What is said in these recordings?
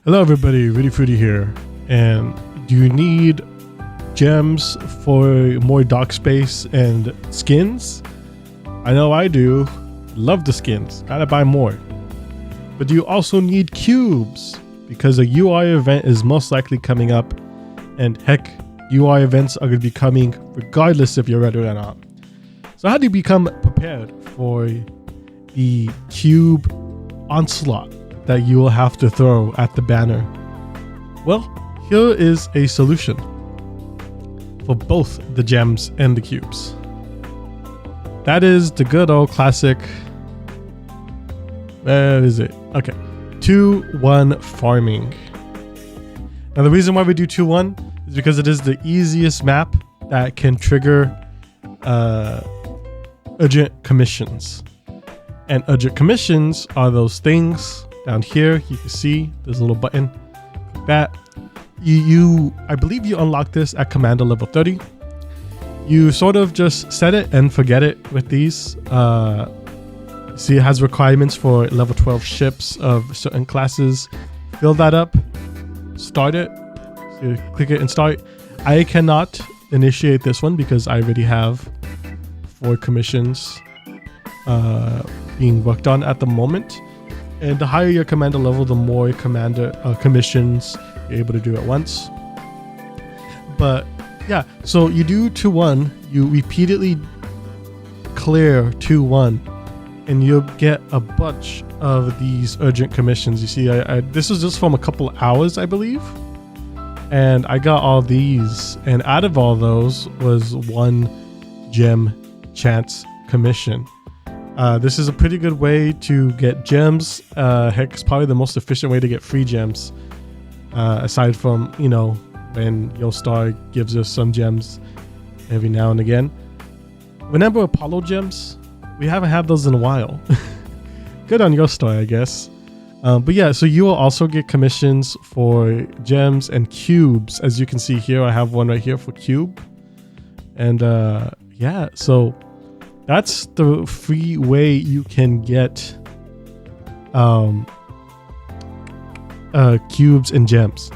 Hello everybody, Really Fruity here. And do you need gems for more dock space and skins? I know I do. Love the skins, gotta buy more. But do you also need cubes? Because a UI event is most likely coming up, and heck, UI events are going to be coming regardless if you're ready or not. So how do you become prepared for the cube onslaught that you will have to throw at the banner? Well, here is a solution for both the gems and the cubes. That is the good old classic, where is it? Okay, 2-1 farming. Now the reason why we do 2-1 is because it is the easiest map that can trigger urgent commissions. And urgent commissions are those things down here. You can see there's a little button like that. I believe you unlock this at commander level 30. You sort of just set it and forget it with these. See, it has requirements for level 12 ships of certain classes. Fill that up, start it. So you click it and start. I cannot initiate this one because I already have 4 commissions being worked on at the moment. And the higher your commander level, the more commissions you're able to do at once. But yeah, so you do 2-1, you repeatedly clear 2-1, and you'll get a bunch of these urgent commissions. You see, this was just from a couple hours, I believe. And I got all these, and out of all those was 1 gem chance commission. This is a pretty good way to get gems. Heck, it's probably the most efficient way to get free gems. Aside from, you know, when Yostar gives us some gems every now and again. Remember Apollo gems? We haven't had those in a while. Good on Yostar, I guess. But yeah, so you will also get commissions for gems and cubes. As you can see here, I have one right here for cube. And yeah, so that's the free way you can get cubes and gems.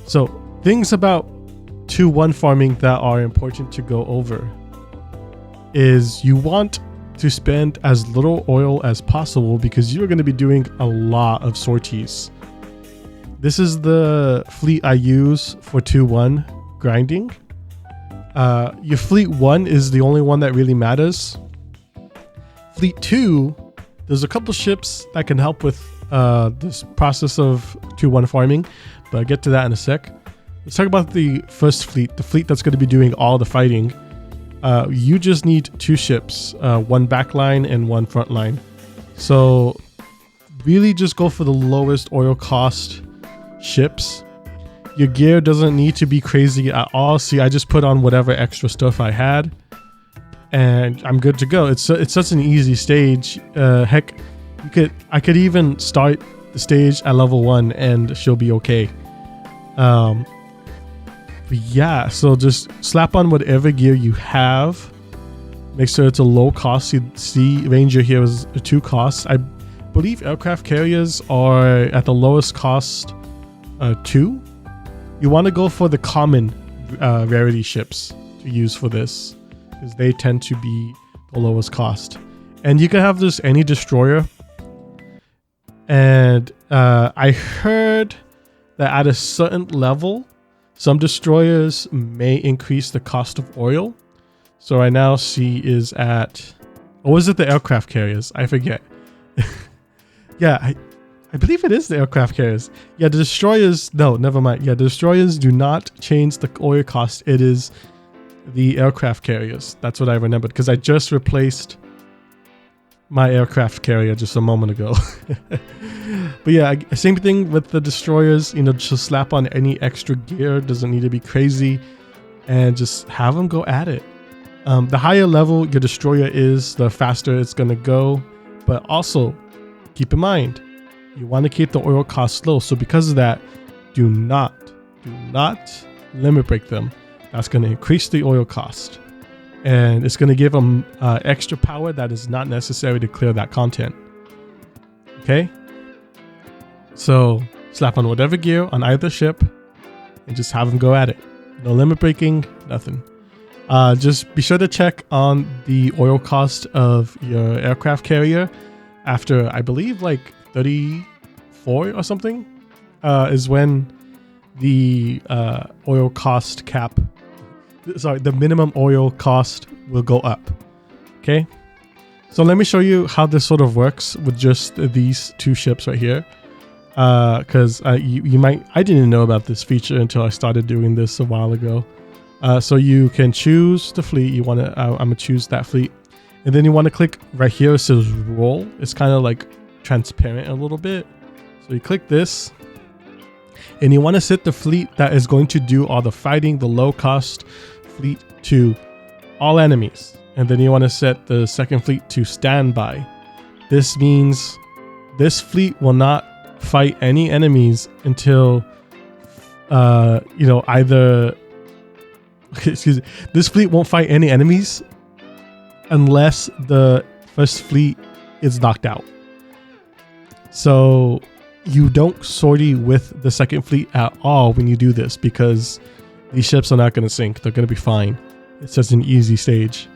So things about 2-1 farming that are important to go over is you want to spend as little oil as possible because you're going to be doing a lot of sorties. This is the fleet I use for 2-1 grinding. Your fleet 1 is the only one that really matters. Fleet 2, there's a couple ships that can help with this process of 2-1 farming, but I'll get to that in a sec. Let's talk about the first fleet, the fleet that's going to be doing all the fighting. You just need 2 ships, 1 backline and 1 frontline. So really just go for the lowest oil cost ships. Your gear doesn't need to be crazy at all. See, I just put on whatever extra stuff I had, and I'm good to go. It's such an easy stage. Heck, I could even start the stage at level 1 and she'll be okay. But yeah, so just slap on whatever gear you have. Make sure it's a low cost. You see Ranger here is 2 costs. I believe aircraft carriers are at the lowest cost 2. You want to go for the common rarity ships to use for this, because they tend to be the lowest cost. And you can have this any destroyer. And I heard that at a certain level, some destroyers may increase the cost of oil. So right now C is at, or was it the aircraft carriers? I forget. Yeah, I believe it is the aircraft carriers. Yeah, the destroyers, no, never mind. Yeah, the destroyers do not change the oil cost. It is the aircraft carriers. That's what I remembered, because I just replaced my aircraft carrier just a moment ago. But yeah, same thing with the destroyers. You know, just slap on any extra gear. Doesn't need to be crazy, and just have them go at it. The higher level your destroyer is, the faster it's gonna go. But also keep in mind, you want to keep the oil cost low. So because of that, do not limit break them. That's going to increase the oil cost, and it's going to give them extra power that is not necessary to clear that content. Okay, so slap on whatever gear on either ship, and just have them go at it. No limit breaking, nothing. Just be sure to check on the oil cost of your aircraft carrier after, I believe, like 34 or something, is when the oil cost cap, the minimum oil cost will go up. Okay, so let me show you how this sort of works with just these two ships right here. Because I didn't know about this feature until I started doing this a while ago. So you can choose the fleet you want to. I'm gonna choose that fleet, and then you want to click right here. It says roll. It's kind of like transparent a little bit. So you click this, and you want to set the fleet that is going to do all the fighting, the low cost fleet, to all enemies, and then you want to set the second fleet to standby. This means this fleet will not fight any enemies until either excuse me, this fleet won't fight any enemies unless the first fleet is knocked out. So you don't sortie with the second fleet at all when you do this, because these ships are not going to sink. They're going to be fine. It's just an easy stage.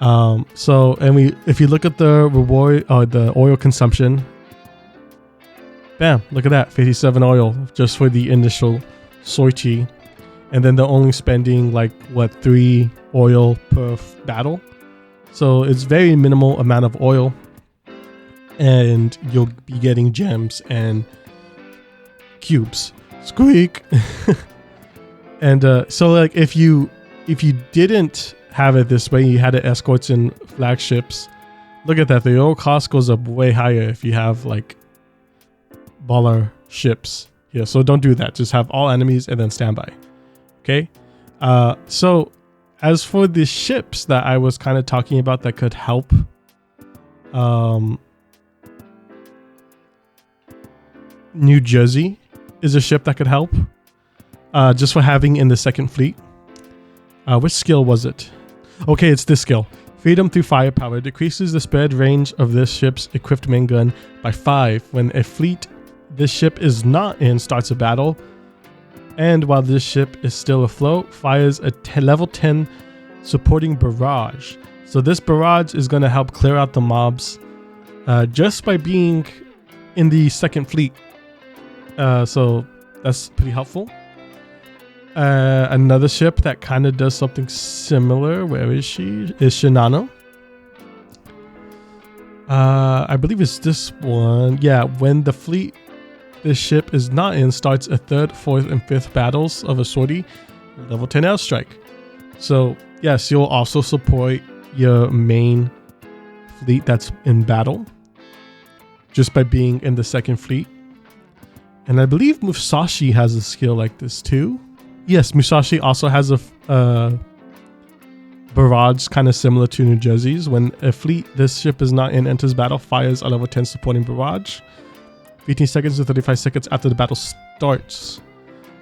If you look at the reward or the oil consumption, bam, look at that, 57 oil just for the initial sortie. And then they're only spending like 3 oil per battle. So it's very minimal amount of oil, and you'll be getting gems and cubes. Squeak. And so like if you didn't have it this way, you had it escorts and flagships, look at that, the oil cost goes up way higher if you have like baller ships here. So don't do that. Just have all enemies and then standby. Okay. So as for the ships that I was kind of talking about that could help, New Jersey is a ship that could help, just for having in the second fleet. Which skill was it? Okay, it's this skill. Freedom through firepower decreases the spread range of this ship's equipped main gun by 5 when a fleet this ship is not in starts a battle, and while this ship is still afloat, fires a level 10 supporting barrage. So this barrage is going to help clear out the mobs just by being in the second fleet. So that's pretty helpful. Another ship that kind of does something similar, where is she? Is Shinano. I believe it's this one. Yeah, when the fleet this ship is not in starts a 3rd, 4th, and 5th battles of a sortie, level 10 airstrike. So yes, you'll also support your main fleet that's in battle just by being in the second fleet. And I believe Musashi has a skill like this too. Yes, Musashi also has a barrage kind of similar to New Jersey's. When a fleet this ship is not in enters battle, fires a level 10 supporting barrage 15 seconds to 35 seconds after the battle starts.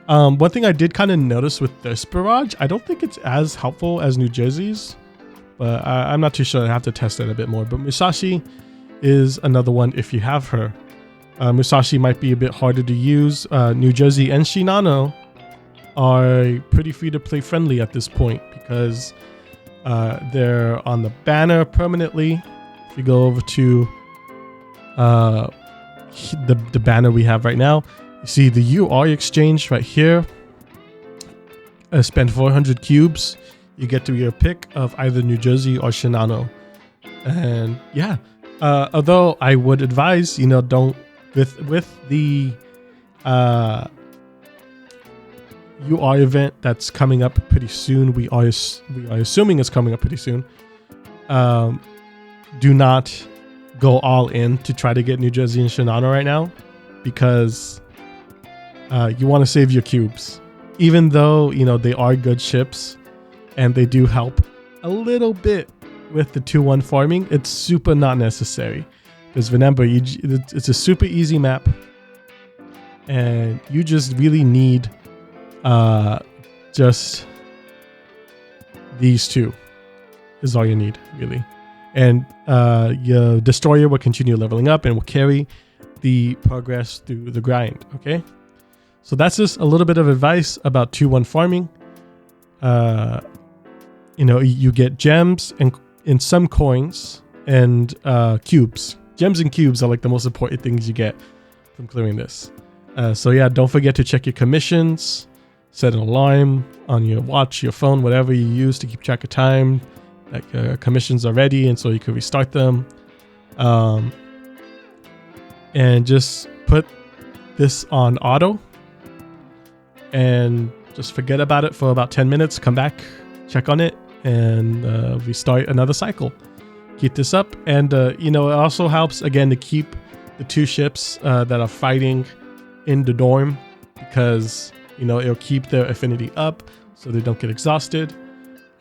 One thing I did kind of notice with this barrage, I don't think it's as helpful as New Jersey's, but I'm not too sure. I have to test it a bit more. But Musashi is another one if you have her. Musashi might be a bit harder to use. New Jersey and Shinano are pretty free to play friendly at this point because they're on the banner permanently. If you go over to the banner we have right now, you see the UI exchange right here. Spend 400 cubes, you get to your pick of either New Jersey or Shinano. And yeah, although I would advise, don't with the UI event that's coming up pretty soon. We are assuming it's coming up pretty soon. Do not go all in to try to get New Jersey and Shinano right now, because you want to save your cubes. Even though they are good ships and they do help a little bit with the 2-1 farming, it's super not necessary. Because remember, it's a super easy map, and you just really need just these two is all you need, really. And your destroyer will continue leveling up and will carry, the progress through the grind. Okay, so that's just a little bit of advice about 2-1 farming. You know, you get gems and some coins and cubes. Gems and cubes are like the most important things you get from clearing this. So yeah, don't forget to check your commissions. Set an alarm on your watch, your phone, whatever you use to keep track of time, like commissions are ready, and so you can restart them. And just put this on auto and just forget about it for about 10 minutes. Come back, check on it, and restart another cycle. Keep this up, and you know, it also helps again to keep the 2 ships that are fighting in the dorm, because you know, it'll keep their affinity up so they don't get exhausted.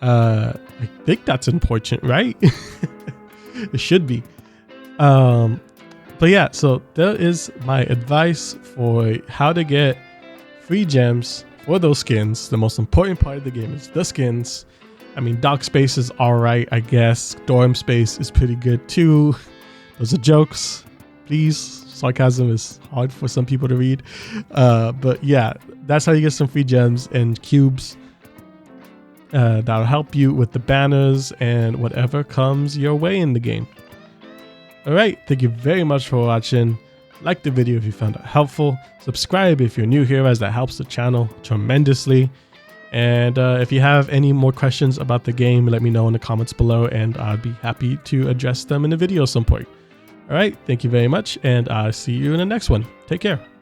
I think that's important, right? It should be. But yeah, so there is my advice for how to get free gems for those skins. The most important part of the game is the skins. I mean, dock space is alright, I guess. Dorm space is pretty good too. Those are jokes. Please, sarcasm is hard for some people to read. But yeah, that's how you get some free gems and cubes. That'll help you with the banners and whatever comes your way in the game. Alright, thank you very much for watching. Like the video if you found it helpful. Subscribe if you're new here, as that helps the channel tremendously. And if you have any more questions about the game, let me know in the comments below, and I'd be happy to address them in a video at some point. Alright, thank you very much, and I'll see you in the next one. Take care.